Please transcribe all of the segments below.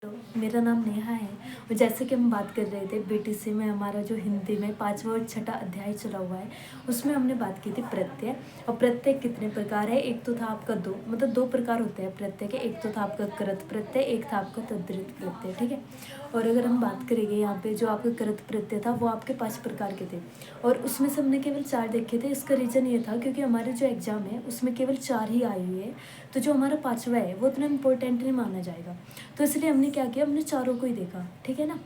Hello, मेरा नाम नेहा है। और जैसे कि हम बात कर रहे थे बीटीसी में, हमारा जो हिंदी में 5वां और 6ठा अध्याय चला हुआ है, उसमें हमने बात की थी प्रत्यय। और प्रत्यय कितने प्रकार है? एक तो था आपका दो प्रकार होते हैं प्रत्यय के। एक तो था आपका कृत प्रत्यय, एक था आपका तद्धित प्रत्यय, ठीक है। और अगर हम बात करेंगे यहाँ पे, जो आपका कृत प्रत्यय था वो आपके 5 प्रकार के थे, और उसमें से हमने केवल 4 देखे थे। इसका रीज़न ये था क्योंकि हमारे जो एग्ज़ाम है उसमें केवल 4 ही आई हुई है, तो जो हमारा 5वां है वो उतना इम्पोर्टेंट नहीं माना जाएगा। तो इसलिए हमने क्या किया, हमने चारों को ही देखा, ठीक है ना।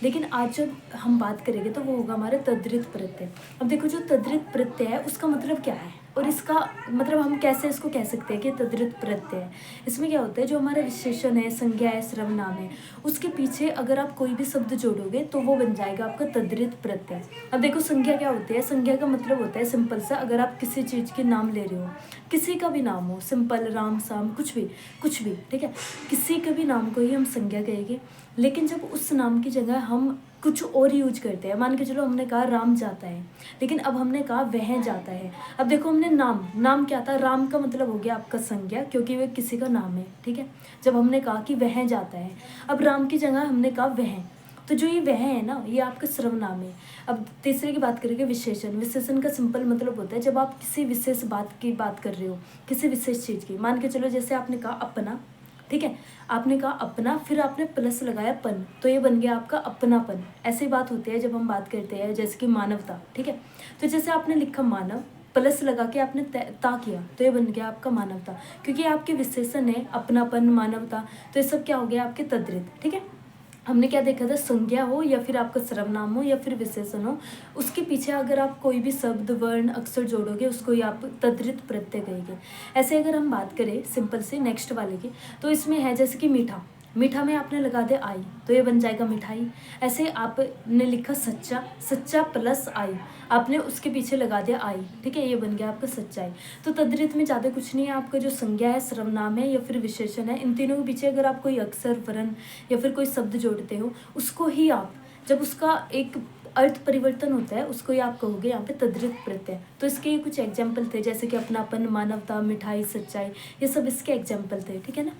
लेकिन आज जब हम बात करेंगे तो वो होगा हमारा तद्धित प्रत्यय। अब देखो, जो तद्धित प्रत्यय है उसका मतलब क्या है, और इसका मतलब हम कैसे इसको कह सकते हैं कि तद्धित प्रत्यय है। इसमें क्या होता है, जो हमारा विशेषण है, संज्ञा है, सर्वनाम है, उसके पीछे अगर आप कोई भी शब्द जोड़ोगे तो वो बन जाएगा आपका तद्धित प्रत्यय। अब देखो, संज्ञा क्या होती है? संज्ञा का मतलब होता है सिंपल सा, अगर आप किसी चीज़ के नाम ले रहे हो, किसी का भी नाम हो, सिंपल, राम, शाम, कुछ भी, ठीक है, किसी के भी नाम को ही हम संज्ञा कहेंगे। लेकिन जब उस नाम की जगह हम कुछ और यूज करते हैं, मान के चलो हमने कहा राम जाता है, लेकिन अब हमने कहा वह जाता है। अब देखो, हमने नाम क्या था? राम का मतलब हो गया आपका संज्ञा, क्योंकि वह किसी का नाम है, ठीक है। जब हमने कहा कि वह जाता है, अब राम की जगह हमने कहा वह, तो जो ये वह है ना, ये आपका सर्वनाम है। अब तीसरे की बात करेंगे, विशेषण का सिंपल मतलब होता है जब आप किसी विशेष बात की बात कर रहे हो, किसी विशेष चीज़ की। मान के चलो, जैसे आपने कहा अपना, ठीक है, आपने कहा अपना, फिर आपने प्लस लगाया पन, तो ये बन गया आपका अपनापन। ऐसी बात होती है जब हम बात करते हैं जैसे कि मानवता, ठीक है। तो जैसे आपने लिखा मानव, प्लस लगा के आपने ता किया, तो ये बन गया आपका मानवता, क्योंकि आपके विशेषण है अपनापन, मानवता, तो ये सब क्या हो गया? आपके तद्धित, ठीक है। हमने क्या देखा था? संज्ञा हो या फिर आपका सर्वनाम हो या फिर विशेषण हो, उसके पीछे अगर आप कोई भी शब्द, वर्ण, अक्षर जोड़ोगे उसको ही आप तद्धित प्रत्यय कहेंगे। ऐसे अगर हम बात करें सिंपल से नेक्स्ट वाले की, तो इसमें है जैसे कि मीठा में आपने लगा दिया आई, तो ये बन जाएगा मिठाई। ऐसे आपने लिखा सच्चा प्लस आई, आपने उसके पीछे लगा दिया आई, ठीक है, ये बन गया आपका सच्चाई। तो तद्धित में ज़्यादा कुछ नहीं है, आपका जो संज्ञा है, सर्वनाम है या फिर विशेषण है, इन तीनों के पीछे अगर आप कोई अक्षर, वर्ण या फिर कोई शब्द जोड़ते हो, उसको ही आप, जब उसका एक अर्थ परिवर्तन होता है, उसको ही आप कहोगे यहाँ पे तद्धित प्रत्यय। तो इसके ये कुछ एग्जाम्पल थे, जैसे कि अपनापन, मानवता, मिठाई, सच्चाई, ये सब इसके एग्जाम्पल थे, ठीक है ना।